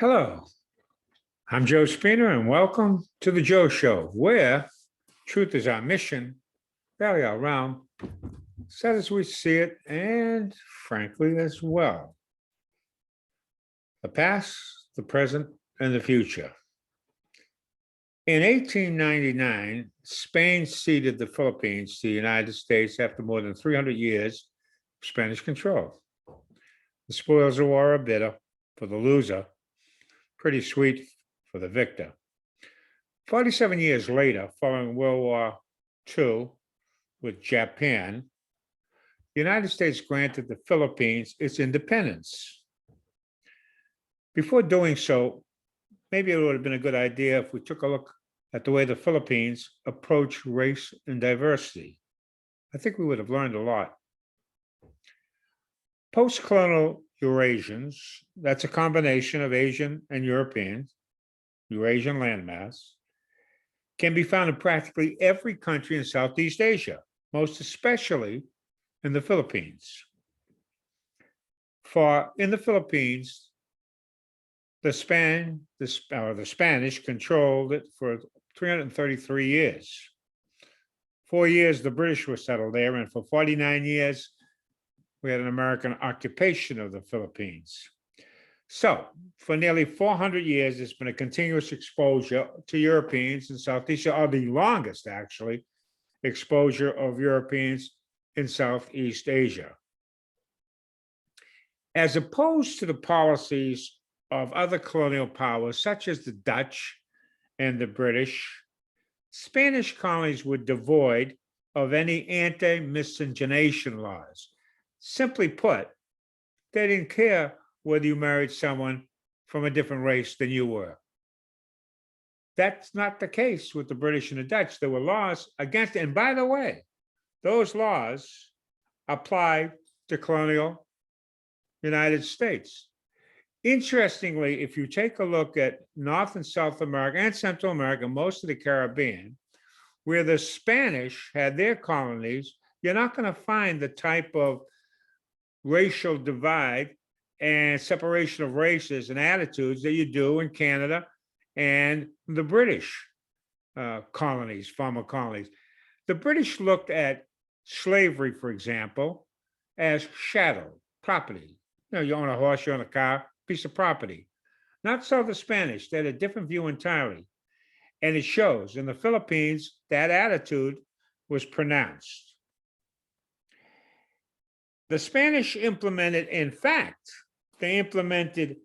Hello, I'm Joe Spina, and welcome to The Joe Show, where truth is our mission, value our realm, set as we see it, and frankly, as well. The past, the present, and the future. In 1899, Spain ceded the Philippines to the United States after more than 300 years of Spanish control. The spoils of war are bitter for the loser, pretty sweet for the victor. 47 years later, following World War II with Japan, the United States granted the Philippines its independence. Before doing so, maybe it would have been a good idea if we took a look at the way the Philippines approach race and diversity. I think we would have learned a lot. Post-colonial Eurasians, that's a combination of Asian and Europeans, Eurasian landmass, can be found in practically every country in Southeast Asia, most especially in the Philippines. For in the Philippines, the Spanish controlled it for 333 years. 4 years the British were settled there, and for 49 years, we had an American occupation of the Philippines. So for nearly 400 years, there's been a continuous exposure to Europeans in Southeast Asia, or the longest, actually, exposure of Europeans in Southeast Asia. As opposed to the policies of other colonial powers, such as the Dutch and the British, Spanish colonies were devoid of any anti-miscegenation laws. Simply put, they didn't care whether you married someone from a different race than you were. That's not the case with the British and the Dutch. There were laws against it. And by the way, those laws apply to colonial United States. Interestingly, if you take a look at North and South America and Central America, most of the Caribbean, where the Spanish had their colonies, you're not going to find the type of racial divide and separation of races and attitudes that you do in Canada and the British colonies, former colonies. The British looked at slavery, for example, as chattel, property. You own a horse, you own a car, piece of property. Not so the Spanish. They had a different view entirely. And it shows in the Philippines, that attitude was pronounced. The Spanish implemented, in fact, they implemented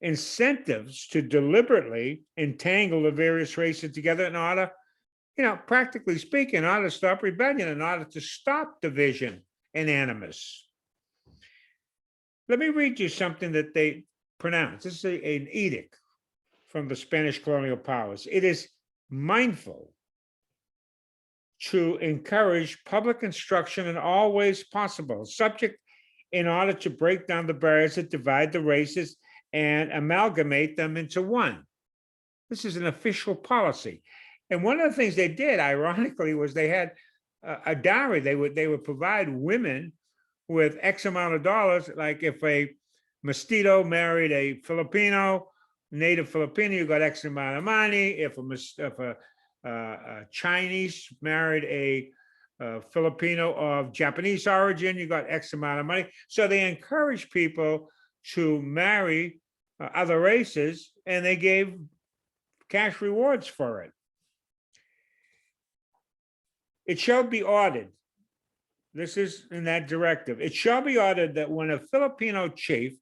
incentives to deliberately entangle the various races together in order, practically speaking, in order to stop rebellion, in order to stop division and animus. Let me read you something that they pronounced. This is an edict from the Spanish colonial powers. It is mindful to encourage public instruction in all ways possible, subject in order to break down the barriers that divide the races and amalgamate them into one. This is an official policy. And one of the things they did, ironically, was they had a dowry. They would provide women with X amount of dollars, like if a mestizo married a Filipino, native Filipino, you got X amount of money. If a Chinese married a Filipino of Japanese origin, you got X amount of money. So they encouraged people to marry other races, and they gave cash rewards for it. It shall be ordered. This is in that directive. It shall be ordered that when a Filipino chief,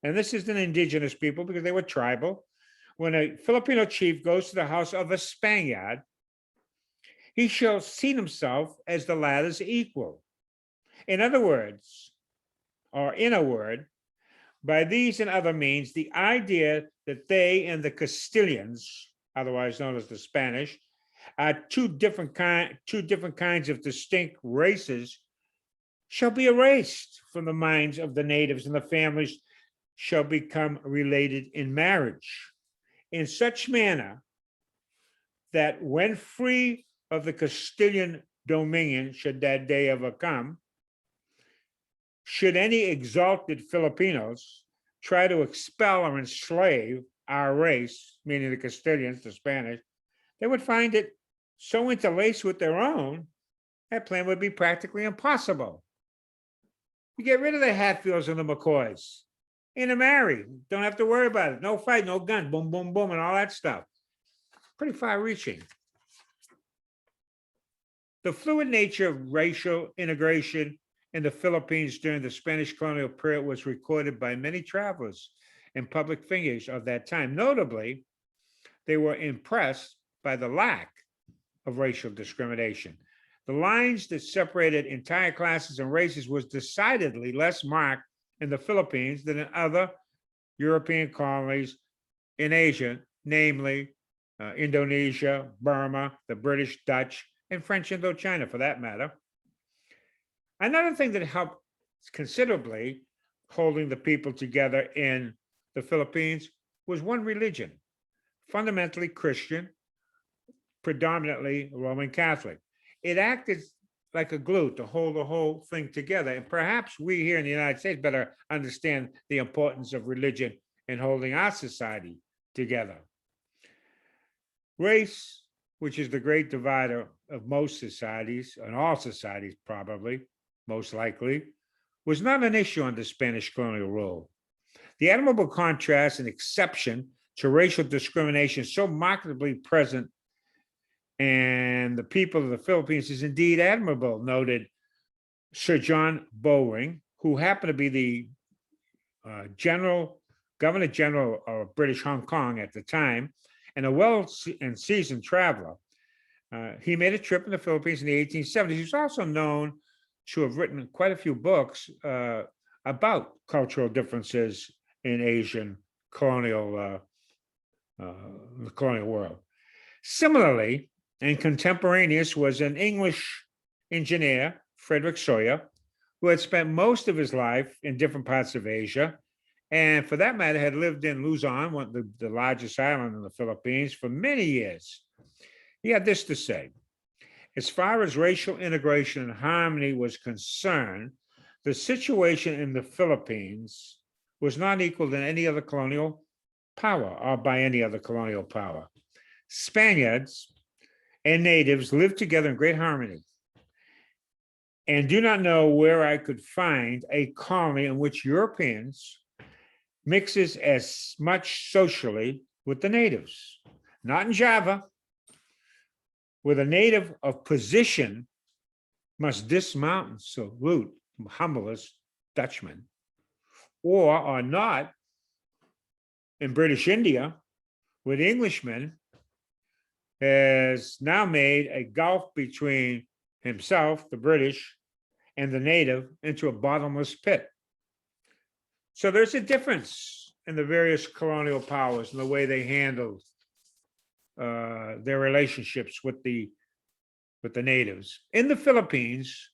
and this is an indigenous people because they were tribal, when a Filipino chief goes to the house of a Spaniard, he shall see himself as the latter's equal. In other words, or in a word, by these and other means, the idea that they and the Castilians, otherwise known as the Spanish, are two different kinds of distinct races, shall be erased from the minds of the natives, and the families shall become related in marriage in such manner that when free of the Castilian dominion, should that day ever come, should any exalted Filipinos try to expel or enslave our race, meaning the Castilians, the Spanish, they would find it so interlaced with their own, that plan would be practically impossible. You get rid of the Hatfields and the McCoys. Intermarry. Don't have to worry about it. No fight, no gun, boom, boom, boom, and all that stuff. Pretty far reaching. The fluid nature of racial integration in the Philippines during the Spanish colonial period was recorded by many travelers and public figures of that time. Notably, they were impressed by the lack of racial discrimination. The lines that separated entire classes and races was decidedly less marked in the Philippines than in other European colonies in Asia, namely Indonesia, Burma, the British, Dutch, and French Indochina for that matter. Another thing that helped considerably holding the people together in the Philippines was one religion, fundamentally Christian, predominantly Roman Catholic. It acted like a glue to hold the whole thing together. And perhaps we here in the United States better understand the importance of religion in holding our society together. Race, which is the great divider of most societies, and all societies probably, most likely, was not an issue under Spanish colonial rule. The admirable contrast and exception to racial discrimination so markedly present and the people of the Philippines is indeed admirable, noted Sir John Bowring, who happened to be the Governor General of British Hong Kong at the time, and a and seasoned traveler. He made a trip in the Philippines in the 1870s. He's also known to have written quite a few books about cultural differences in Asian colonial the colonial world. Similarly, and contemporaneous was an English engineer, Frederick Sawyer, who had spent most of his life in different parts of Asia, and for that matter, had lived in Luzon, one of the largest island in the Philippines, for many years. He had this to say: as far as racial integration and harmony was concerned, the situation in the Philippines was not equal to any other colonial power or by any other colonial power. Spaniards and natives lived together in great harmony, and do not know where I could find a colony in which Europeans mixes as much socially with the natives. Not in Java, where the native of position must dismount and salute humblest Dutchmen, or not in British India, where the Englishman has now made a gulf between himself, the British, and the native into a bottomless pit. So there's a difference in the various colonial powers and the way they handled their relationships with the natives. In the Philippines,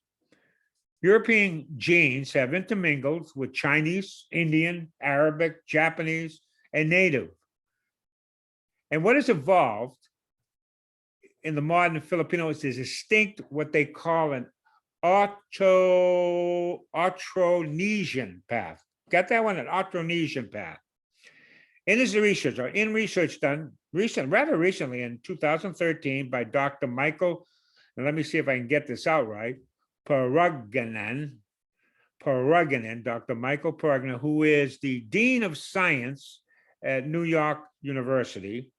European genes have intermingled with Chinese, Indian, Arabic, Japanese, and native. And what has evolved in the modern Filipino is a distinct, what they call an Austronesian path. Got that one? An Austronesian path. In research done rather recently in 2013 by Dr. Michael, and let me see if I can get this out right, Dr. Michael Perugganen, who is the Dean of Science at New York University.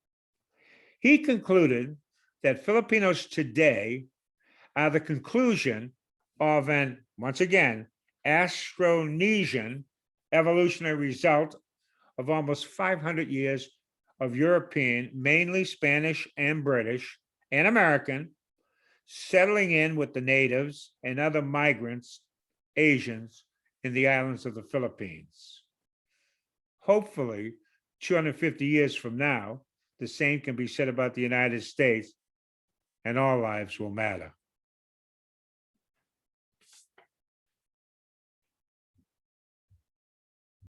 He concluded that Filipinos today are the conclusion of an, once again, Austronesian evolutionary result of almost 500 years of European, mainly Spanish and British and American, settling in with the natives and other migrants, Asians, in the islands of the Philippines. Hopefully, 250 years from now, the same can be said about the United States, and all lives will matter.